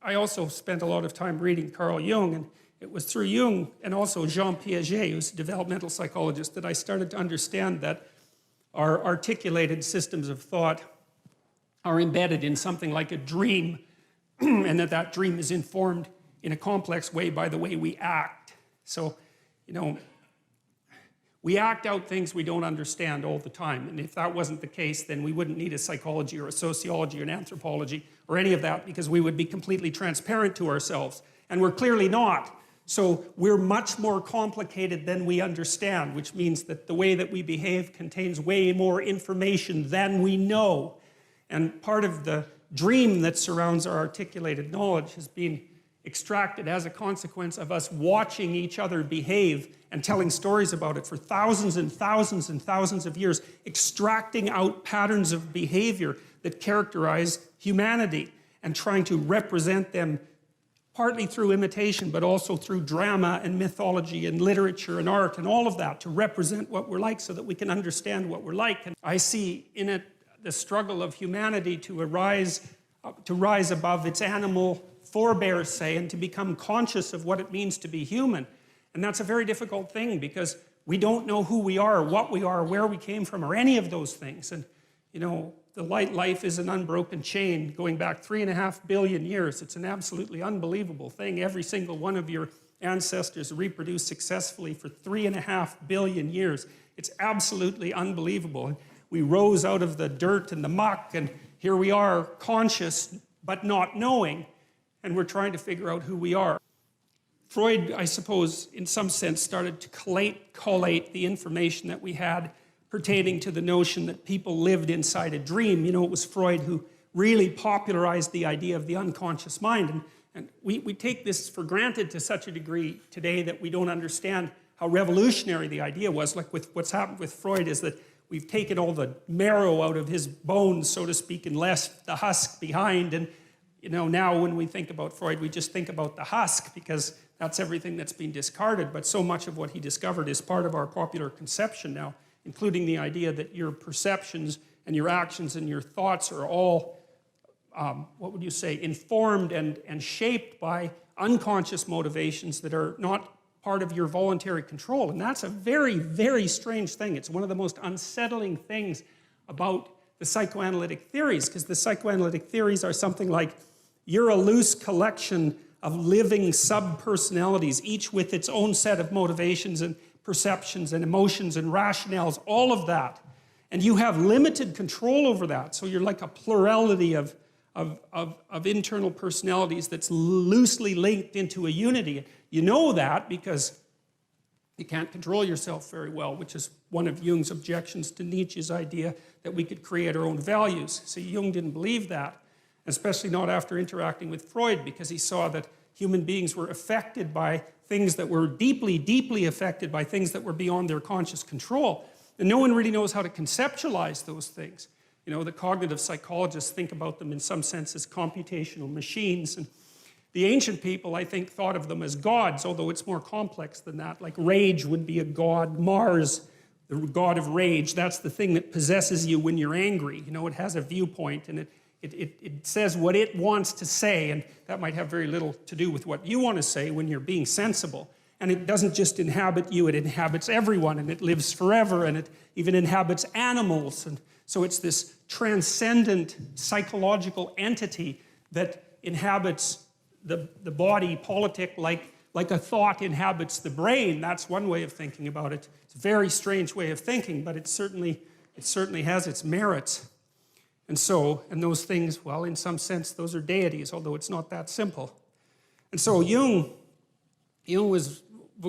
I also spent a lot of time reading Carl Jung, and it was through Jung and also Jean Piaget, who's a developmental psychologist, that I started to understand that our articulated systems of thought are embedded in something like a dream, and that dream is informed in a complex way by the way we act. So, you know, we act out things we don't understand all the time. And if that wasn't the case, then we wouldn't need a psychology or a sociology or an anthropology or any of that, because we would be completely transparent to ourselves. And we're clearly not. So we're much more complicated than we understand, which means that the way that we behave contains way more information than we know. And part of the dream that surrounds our articulated knowledge has been extracted as a consequence of us watching each other behave and telling stories about it for thousands and thousands and thousands of years, extracting out patterns of behavior that characterize humanity and trying to represent them partly through imitation, but also through drama and mythology and literature and art and all of that, to represent what we're like so that we can understand what we're like. And I see in it the struggle of humanity to rise above its animal forebears, say, and to become conscious of what it means to be human. And that's a very difficult thing, because we don't know who we are, what we are, where we came from, or any of those things. And, you know, the life is an unbroken chain going back 3.5 billion years. It's an absolutely unbelievable thing. Every single one of your ancestors reproduced successfully for 3.5 billion years. It's absolutely unbelievable. We rose out of the dirt and the muck, and here we are, conscious but not knowing, and we're trying to figure out who we are. Freud, I suppose, in some sense, started to collate the information that we had pertaining to the notion that people lived inside a dream. You know, it was Freud who really popularized the idea of the unconscious mind. And we take this for granted to such a degree today that we don't understand how revolutionary the idea was. Like what's happened with Freud is that we've taken all the marrow out of his bones, so to speak, and left the husk behind. And, you know, now when we think about Freud, we just think about the husk, because that's everything that's been discarded. But so much of what he discovered is part of our popular conception now, including the idea that your perceptions and your actions and your thoughts are all, what would you say, informed and shaped by unconscious motivations that are not part of your voluntary control. And that's a very, very strange thing. It's one of the most unsettling things about the psychoanalytic theories, because the psychoanalytic theories are something like, you're a loose collection of living sub-personalities, each with its own set of motivations and perceptions and emotions and rationales, all of that. And you have limited control over that. So you're like a plurality of internal personalities that's loosely linked into a unity. You know that because you can't control yourself very well, which is one of Jung's objections to Nietzsche's idea that we could create our own values. So Jung didn't believe that, especially not after interacting with Freud, because he saw that human beings were affected by things that were deeply, deeply affected by things that were beyond their conscious control. And no one really knows how to conceptualize those things. You know, the cognitive psychologists think about them in some sense as computational machines. And the ancient people, I think, thought of them as gods, although it's more complex than that. Like rage would be a god. Mars, the god of rage, that's the thing that possesses you when you're angry. You know, it has a viewpoint, and it says what it wants to say, and that might have very little to do with what you want to say when you're being sensible. And it doesn't just inhabit you, it inhabits everyone, and it lives forever, and it even inhabits animals. And so it's this transcendent psychological entity that inhabits the body politic like a thought inhabits the brain. That's one way of thinking about it. It's a very strange way of thinking, but it certainly has its merits. And those things, well, in some sense, those are deities, although it's not that simple. And so Jung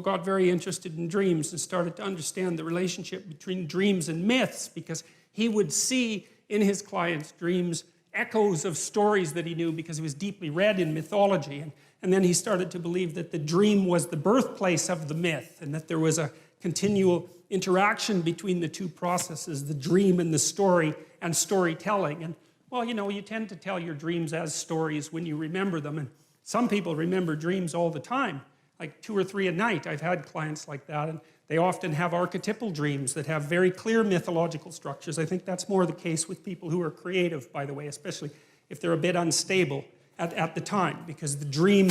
got very interested in dreams and started to understand the relationship between dreams and myths, because he would see in his clients' dreams echoes of stories that he knew because he was deeply read in mythology. And then he started to believe that the dream was the birthplace of the myth, and that there was a continual interaction between the two processes, the dream and the story, and storytelling. And, well, you know, you tend to tell your dreams as stories when you remember them. And some people remember dreams all the time, like 2 or 3 a night. I've had clients like that, and they often have archetypal dreams that have very clear mythological structures. I think that's more the case with people who are creative, by the way, especially if they're a bit unstable. at the time, because the dream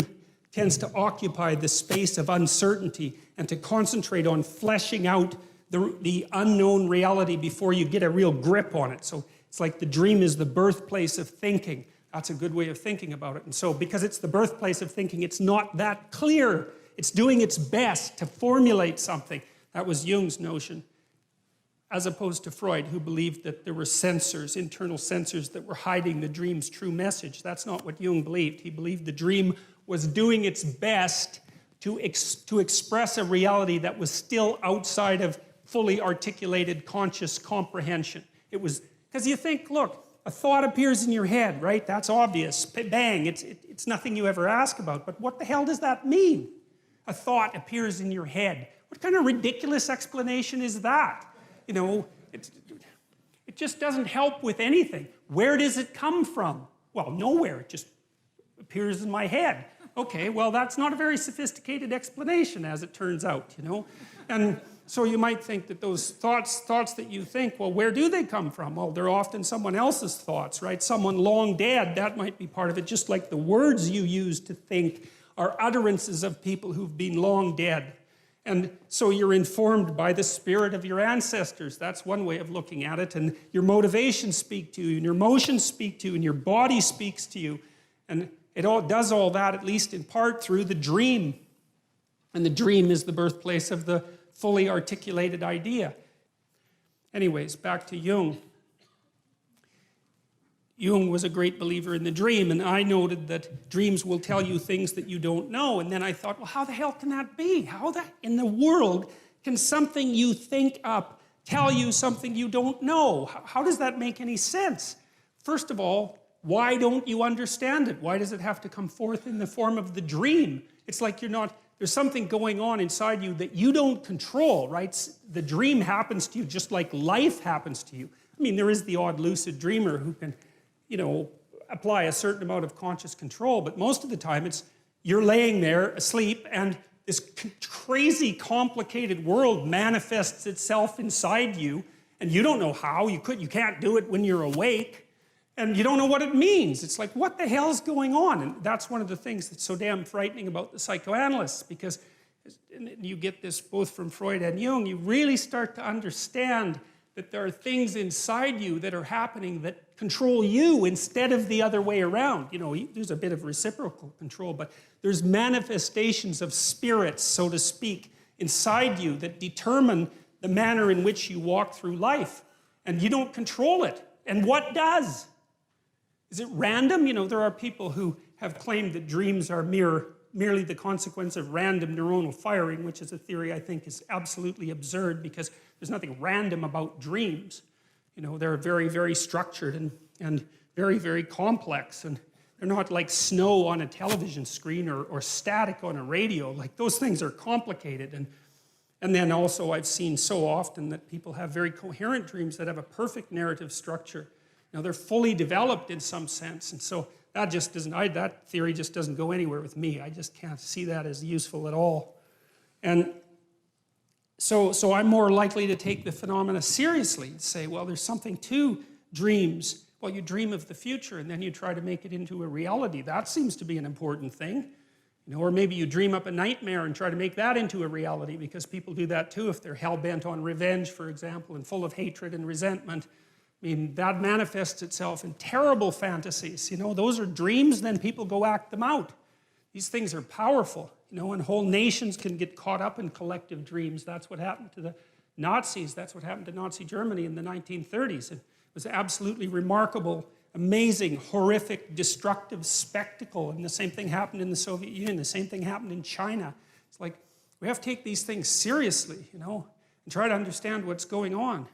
tends to occupy the space of uncertainty and to concentrate on fleshing out the unknown reality before you get a real grip on it. So it's like the dream is the birthplace of thinking. That's a good way of thinking about it. And so because it's the birthplace of thinking, it's not that clear. It's doing its best to formulate something. That was Jung's notion, as opposed to Freud, who believed that there were sensors, internal sensors, that were hiding the dream's true message. That's not what Jung believed. He believed the dream was doing its best to express a reality that was still outside of fully articulated conscious comprehension. It was, because you think, look, a thought appears in your head, right? That's obvious. Bang, it's nothing you ever ask about. But what the hell does that mean? A thought appears in your head. What kind of ridiculous explanation is that? You know, it just doesn't help with anything. Where does it come from? Well, nowhere. It just appears in my head. Okay, well, that's not a very sophisticated explanation, as it turns out, you know? And so you might think that those thoughts that you think, well, where do they come from? Well, they're often someone else's thoughts, right? Someone long dead, that might be part of it, just like the words you use to think are utterances of people who've been long dead. And so you're informed by the spirit of your ancestors. That's one way of looking at it. And your motivations speak to you, and your emotions speak to you, and your body speaks to you. And it all does all that, at least in part, through the dream. And the dream is the birthplace of the fully articulated idea. Anyways, back to Jung. Jung was a great believer in the dream, and I noted that dreams will tell you things that you don't know. And then I thought, well, how the hell can that be? How in the world can something you think up tell you something you don't know? How does that make any sense? First of all, why don't you understand it? Why does it have to come forth in the form of the dream? It's like there's something going on inside you that you don't control, right? The dream happens to you just like life happens to you. I mean, there is the odd lucid dreamer who can, you know, apply a certain amount of conscious control, but most of the time you're laying there asleep and this crazy complicated world manifests itself inside you, and you don't know how. You can't do it when you're awake. And you don't know what it means. It's like, what the hell's going on? And that's one of the things that's so damn frightening about the psychoanalysts, because you get this both from Freud and Jung, you really start to understand that there are things inside you that are happening that control you instead of the other way around. You know, there's a bit of reciprocal control, but there's manifestations of spirits, so to speak, inside you that determine the manner in which you walk through life. And you don't control it. And what does? Is it random? You know, there are people who have claimed that dreams are merely the consequence of random neuronal firing, which is a theory I think is absolutely absurd, because there's nothing random about dreams. You know, they're very, very structured and very, very complex. And they're not like snow on a television screen or static on a radio. Like, those things are complicated. And then also I've seen so often that people have very coherent dreams that have a perfect narrative structure. You know, they're fully developed in some sense. And so that just doesn't, that theory just doesn't go anywhere with me. I just can't see that as useful at all. And so I'm more likely to take the phenomena seriously and say, well, there's something to dreams. Well, you dream of the future and then you try to make it into a reality. That seems to be an important thing. You know, or maybe you dream up a nightmare and try to make that into a reality, because people do that too if they're hell-bent on revenge, for example, and full of hatred and resentment. I mean, that manifests itself in terrible fantasies. You know, those are dreams, then people go act them out. These things are powerful, you know, and whole nations can get caught up in collective dreams. That's what happened to the Nazis. That's what happened to Nazi Germany in the 1930s. It was absolutely remarkable, amazing, horrific, destructive spectacle. And the same thing happened in the Soviet Union. The same thing happened in China. It's like, we have to take these things seriously, you know, and try to understand what's going on.